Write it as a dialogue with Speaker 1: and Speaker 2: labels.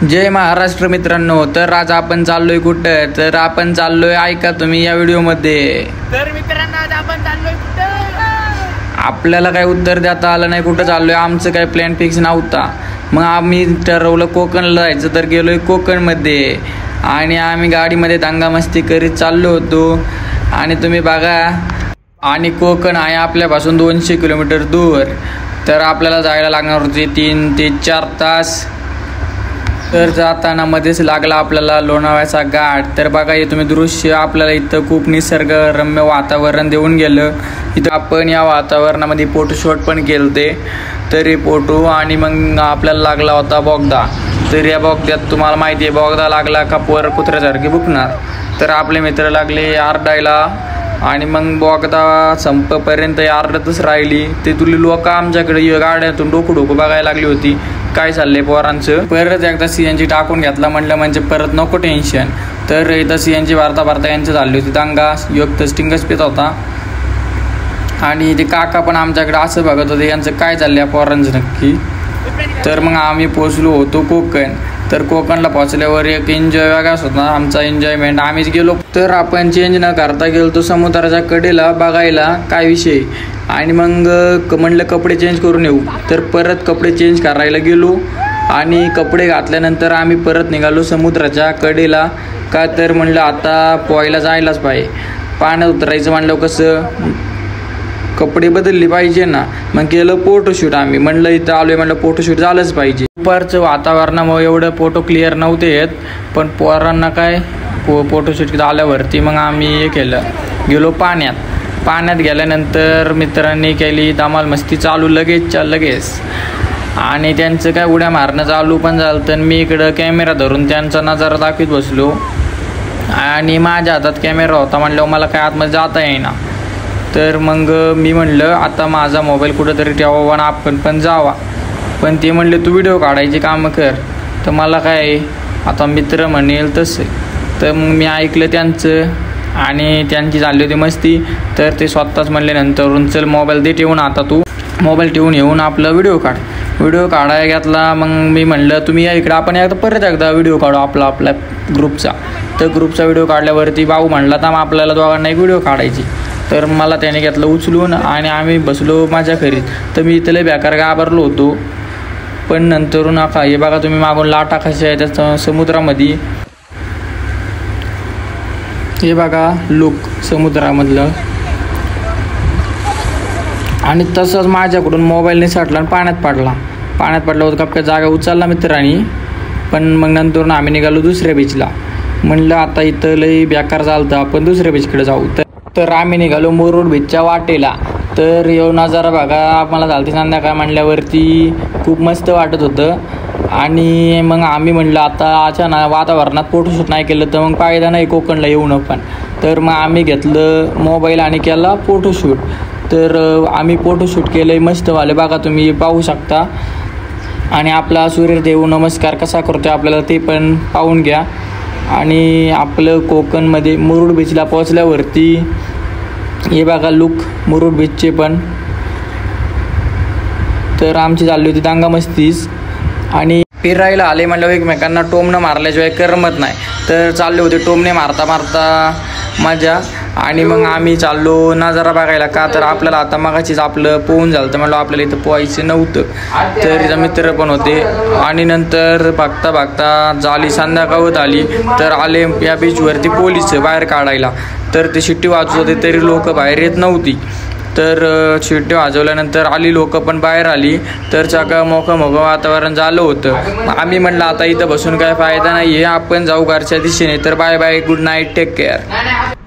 Speaker 1: जय महाराष्ट्र मित्रांनो। तर आज आपण चाललोय कुठं, तर आपण चाललोय, ऐका तुम्ही या व्हिडिओ मध्ये।
Speaker 2: तर मित्रांनो आज आपण चाललोय कुठं,
Speaker 1: आपल्याला काही उत्तर देता आलं नाही कुठं चाललोय, आमचं काही प्लॅन फिक्स नव्हता। मग आम्ही ठरवलं कोकणला जायचं, तर गेलोय कोकण मध्ये आणि आम्ही गाडीमध्ये दंगामस्ती करीत चाललो होतो। आणि तुम्ही बघा, आणि कोकण आहे आपल्यापासून 200 किलोमीटर दूर, तर आपल्याला जायला लागणार होते 3 ते 4 तास। तर जाताना मध्येच लागला आपल्याला लोणावळ्याचा घाट। तर बघा हे तुम्ही दृश्य, आपल्याला इथं खूप निसर्गरम्य वातावरण देऊन गेलं। इथं आपण या वातावरणामध्ये फोटोशूट पण केलते, तर हे फोटो, आणि मग आपल्याला लागला होता बोगदा। तर या बोगद्यात तुम्हाला माहिती आहे, बोगदा लागला का पोर कुत्र्यासारखे बुकणार। तर आपले मित्र लागले आरडायला, आणि मग बोगदा संपेपर्यंत आरडतच राहिली। ते तुली लोक आमच्याकडे गाड्यातून डोकं बघायला लागली होती, काय चाललंय पोरांचं। परत एकदा सीएनजी टाकून घेतला, म्हणलं म्हणजे परत नको टेन्शन। तर इथं सीएनजी भरता यांची झाली होती दंगा, योग तर स्टिंगच पित होता। आणि ते काका पण आमच्याकडे असं बघत होते, यांचं काय चाललंय पोरांचं नक्की। तर मग आम्ही पोचलो होतो कोकण। तर कोकणला पोचल्यावर एक एन्जॉय वेगळाच होता आमचा एन्जॉयमेंट। आम्हीच गेलो, तर आपण चेंज न करता गेलो तो समुद्राच्या कडेला बघायला काय विषय। आणि मग म्हणलं कपडे चेंज करून येऊ, तर परत कपडे चेंज करायला गेलो। आणि कपडे घातल्यानंतर आम्ही परत निघालो समुद्राच्या कडेला, का तर म्हणलं आता पोहायला जायलाच पाहिजे। पाण्यात उतरायचं म्हणलं कसं, कपडे बदलले पाहिजे ना। मग केलं फोटोशूट आम्ही, म्हणलं इथं आलोय म्हणलं फोटोशूट झालंच पाहिजे। दुपारचं वातावरणामुळे एवढं फोटो क्लिअर नव्हते येत, पण पोरांना काय फोटोशूट आल्यावरती मग आम्ही हे केलं, गेलो पाण्यात गेल्यानंतर मित्रांनी केली धमाल मस्ती चालू लगेच। आणि त्यांचं काय उड्या मारणं चालू पण झालं। तर मी इकडं कॅमेरा धरून त्यांचा नजारा दाखवत बसलो, आणि माझ्या हातात कॅमेरा होता म्हणल्यावर मला काय आतमध्ये जाता येईना। तर मग मी म्हणलं आता माझा मोबाईल कुठंतरी ठेवावा आणि आपण पण जावा। पण ते म्हणले तू व्हिडिओ काढायचे कामं कर। तर मला काय आता मित्र म्हणेल तसं, तर मग मी ऐकलं त्यांचं, आणि त्यांची झाली होती मस्ती। तर ते स्वतःच म्हणले नंतरून, चल मोबाईल दे ठेवून, आता तू मोबाईल ठेवून येऊन आपला व्हिडिओ काढायला घेतला। मग मी म्हणलं तुम्ही या इकडं, आपण परत एकदा व्हिडिओ काढू आपला ग्रुपचा। तर ग्रुपचा व्हिडिओ काढल्यावरती भाऊ म्हणला तर आपल्याला दोघांना एक व्हिडिओ काढायची। तर मला त्याने घेतलं उचलून, आणि आम्ही बसलो माझ्या घरीत। तर मी इथले बेकार घाबरलो होतो, पण नंतरून नका हे बघा तुम्ही मागून लाटा कशा आहे त्या समुद्रामध्ये, हे बघा लुक समुद्रामधलं। आणि तसंच माझ्याकडून मोबाईल निसटला आणि पाण्यात पडला होता, कपक्या जागा उचलला मित्रांनी। पण मग नंतर आम्ही निघालो दुसऱ्या बीचला, म्हणलं आता इथं लई बेकार चालतं, आपण दुसऱ्या बीचकडे जाऊ। तर आम्ही निघालो मुरुड बीचच्या वाटेला। तर येऊ नजारा बघा, मला झालती संध्याकाळ म्हणल्यावरती खूप मस्त वाटत होतं। आणि मग आम्ही म्हणलं आता अचानक वातावरणात फोटोशूट नाही केलं तर मग फायदा नाही कोकणला येऊन पण। तर मग आम्ही घेतलं मोबाईल आणि केला फोटोशूट। तर आम्ही फोटोशूट केलं मस्त वाले, बघा तुम्ही पाहू शकता। आणि आपला सूर्यदेव नमस्कार कसा करतो आपल्याला ते पण पाहून घ्या। आणि आपलं कोकणमध्ये मुरुड बीचला पोचल्यावरती हे बघा लुक मुरुड बीचचे पण। तर आमची चालली होती दंगामस्तीच, आणि फिरायला आले म्हणलं एकमेकांना टोमणं मारल्याशिवाय करमत नाही। तर चालले होते टोमणे मारता मजा। आणि मग आम्ही चाललो नजारा बघायला, का तर आपल्याला आता मगाशीच आपलं पोहून झालं, तर म्हणलं आपल्याला इथं पोहायचं नव्हतं। तर इथं मित्र पण होते। आणि नंतर बघता झाली संध्याकाळ होत आली, तर आले या बीचवरती पोलीस बाहेर काढायला। तर ते शिट्टी वाजवत होते तरी लोक बाहेर येत नव्हती। तर शिट्टी वाजवल्यानंतर आली लोक पण बाहेर आली। तर सगळं मोकळं वातावरण झालं होतं। आम्ही म्हणलं आता इथं बसून काय फायदा नाही आहे, आपण जाऊ घरच्या दिशेने। तर bye bye, good night, take care.